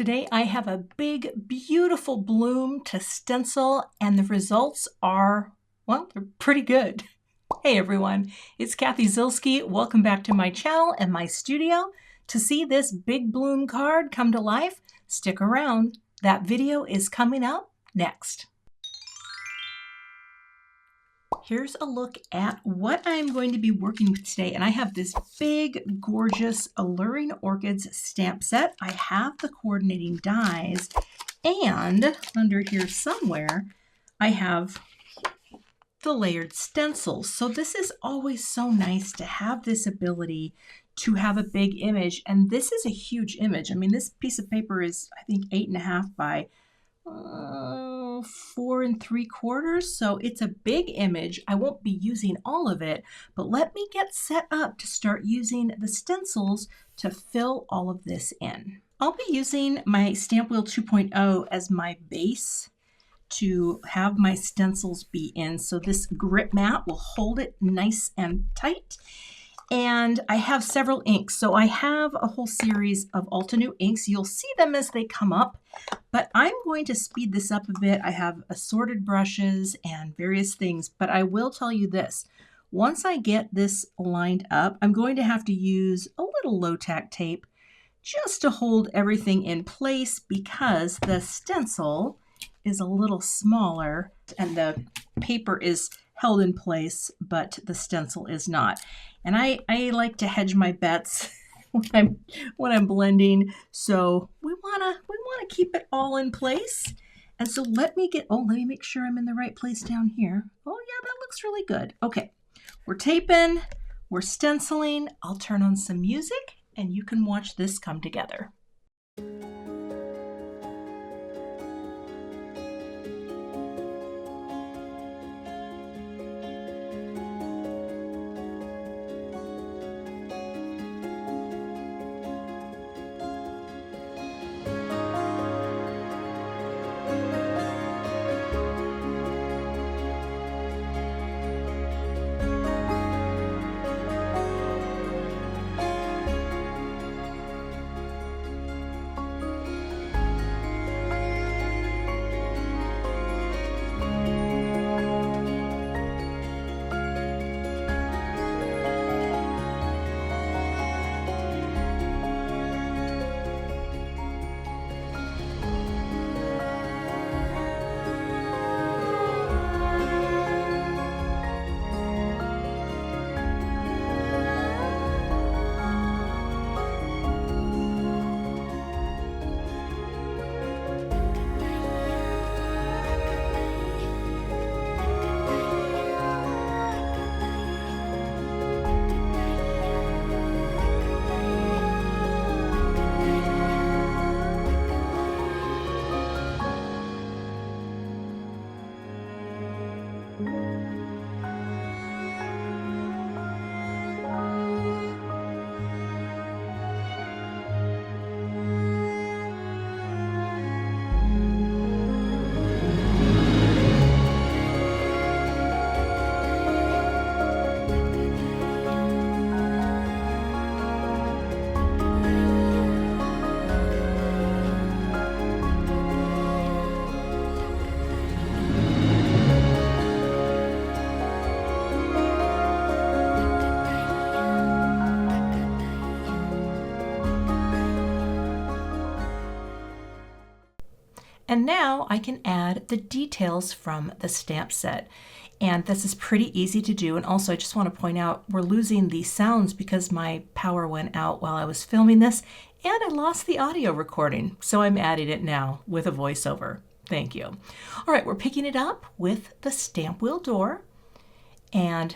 Today I have a big, beautiful bloom to stencil, and the results are, well, they're pretty good. Hey everyone, it's Cathy Zielske. Welcome back to my channel and my studio. To see this big bloom card come to life, stick around. That video is coming up next. Here's a look at what I'm going to be working with today, and I have this big, gorgeous Alluring Orchids stamp set. I have the coordinating dies, and under here somewhere, I have the layered stencils. So this is always so nice to have this ability to have a big image, and this is a huge image. I mean, this piece of paper is, I think, 8.5 by 4 3/4, so it's a big image. I won't be using all of it, but let me get set up to start using the stencils to fill all of this in. I'll be using my Stamp Wheel 2.0 as my base to have my stencils be in, so this grip mat will hold it nice and tight. And I have several inks. So I have a whole series of Altenew inks. You'll see them as they come up, but I'm going to speed this up a bit. I have assorted brushes and various things, but I will tell you this. Once I get this lined up, I'm going to have to use a little low-tack tape just to hold everything in place because the stencil is a little smaller and the paper is held in place, but the stencil is not. And I like to hedge my bets when I'm blending, so we wanna keep it all in place. And so let me make sure I'm in the right place down here. Oh yeah, that looks really good. Okay, we're taping, we're stenciling. I'll turn on some music and you can watch this come together. And now I can add the details from the stamp set. And this is pretty easy to do. And also I just want to point out we're losing the sounds because my power went out while I was filming this and I lost the audio recording. So I'm adding it now with a voiceover. Thank you. All right, we're picking it up with the Stamp Wheel door and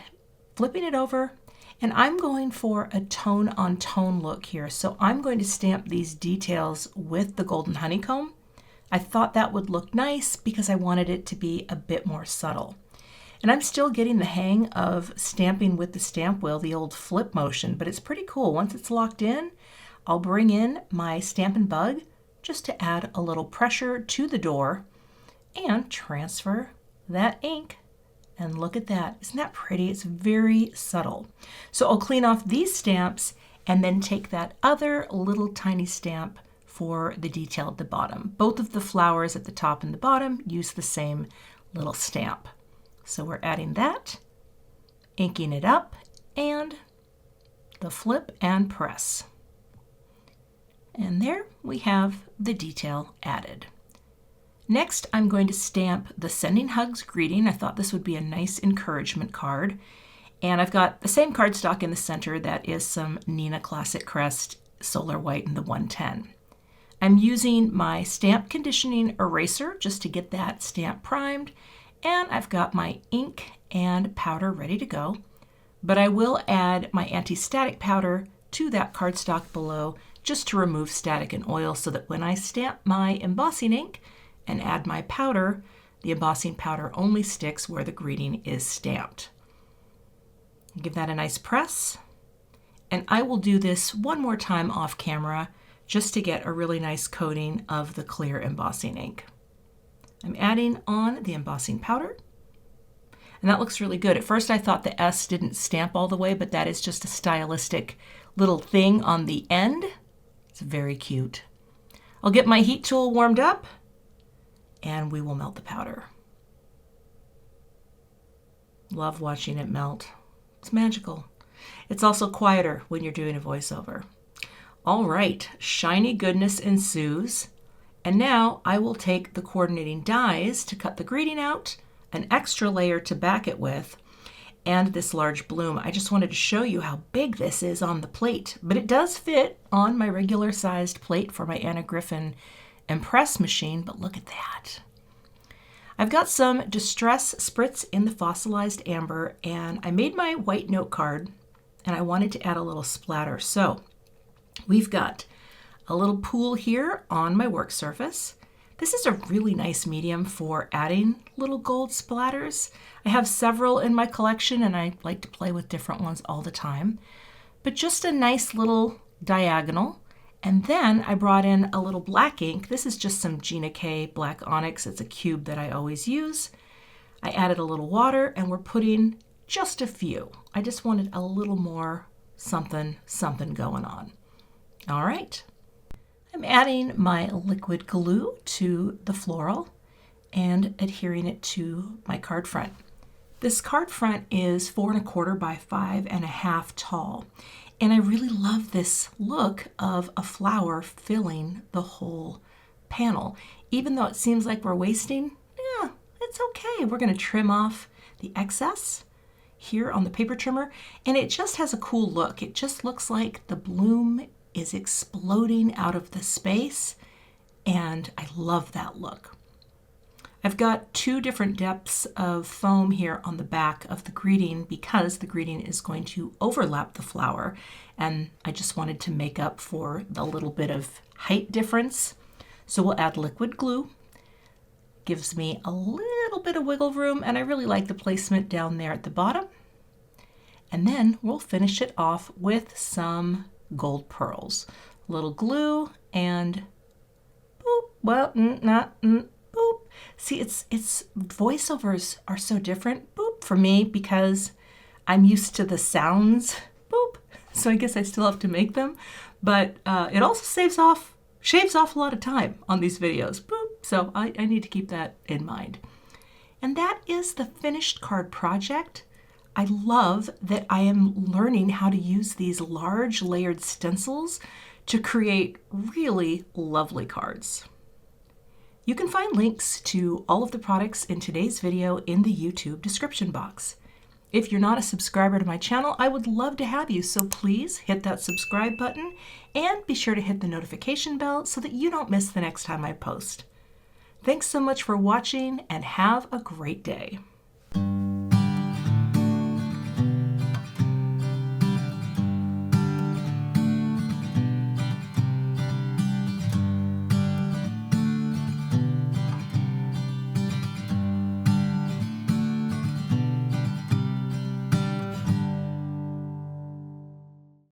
flipping it over. And I'm going for a tone on tone look here. So I'm going to stamp these details with the golden honeycomb. I thought that would look nice because I wanted it to be a bit more subtle. And I'm still getting the hang of stamping with the stamp wheel, the old flip motion, but it's pretty cool. Once it's locked in, I'll bring in my Stampin' Bug just to add a little pressure to the door and transfer that ink. And look at that. Isn't that pretty? It's very subtle. So I'll clean off these stamps and then take that other little tiny stamp for the detail at the bottom. Both of the flowers at the top and the bottom use the same little stamp. So we're adding that, inking it up, and the flip and press. And there we have the detail added. Next, I'm going to stamp the Sending Hugs greeting. I thought this would be a nice encouragement card. And I've got the same cardstock in the center that is some Neenah Classic Crest Solar White in the 110. I'm using my stamp conditioning eraser just to get that stamp primed. And I've got my ink and powder ready to go. But I will add my anti-static powder to that cardstock below just to remove static and oil so that when I stamp my embossing ink and add my powder, the embossing powder only sticks where the greeting is stamped. Give that a nice press. And I will do this one more time off camera just to get a really nice coating of the clear embossing ink. I'm adding on the embossing powder. And that looks really good. At first I thought the S didn't stamp all the way, but that is just a stylistic little thing on the end. It's very cute. I'll get my heat tool warmed up and we will melt the powder. Love watching it melt. It's magical. It's also quieter when you're doing a voiceover. All right, shiny goodness ensues. And now I will take the coordinating dies to cut the greeting out, an extra layer to back it with, and this large bloom. I just wanted to show you how big this is on the plate, but it does fit on my regular sized plate for my Anna Griffin Impress machine, but look at that. I've got some Distress Spritz in the fossilized amber, and I made my white note card, and I wanted to add a little splatter. So we've got a little pool here on my work surface. This is a really nice medium for adding little gold splatters. I have several in my collection and I like to play with different ones all the time. But just a nice little diagonal. And then I brought in a little black ink. This is just some Gina K Black Onyx. It's a cube that I always use. I added a little water and we're putting just a few. I just wanted a little more something going on. All right. I'm adding my liquid glue to the floral and adhering it to my card front. This card front is 4 1/4 by 5 1/2 tall. And I really love this look of a flower filling the whole panel. Even though it seems like we're wasting, yeah, it's okay. We're going to trim off the excess here on the paper trimmer. And it just has a cool look. It just looks like the bloom is exploding out of the space, and I love that look. I've got 2 different depths of foam here on the back of the greeting because the greeting is going to overlap the flower, and I just wanted to make up for the little bit of height difference. So we'll add liquid glue. Gives me a little bit of wiggle room, and I really like the placement down there at the bottom. And then we'll finish it off with some gold pearls. A little glue and boop. Well, boop. See, it's voiceovers are so different, boop, for me because I'm used to the sounds, boop. So I guess I still have to make them, but it also shaves off a lot of time on these videos, boop. So I need to keep that in mind. And that is the finished card project. I love that I am learning how to use these large layered stencils to create really lovely cards. You can find links to all of the products in today's video in the YouTube description box. If you're not a subscriber to my channel, I would love to have you, so please hit that subscribe button and be sure to hit the notification bell so that you don't miss the next time I post. Thanks so much for watching and have a great day.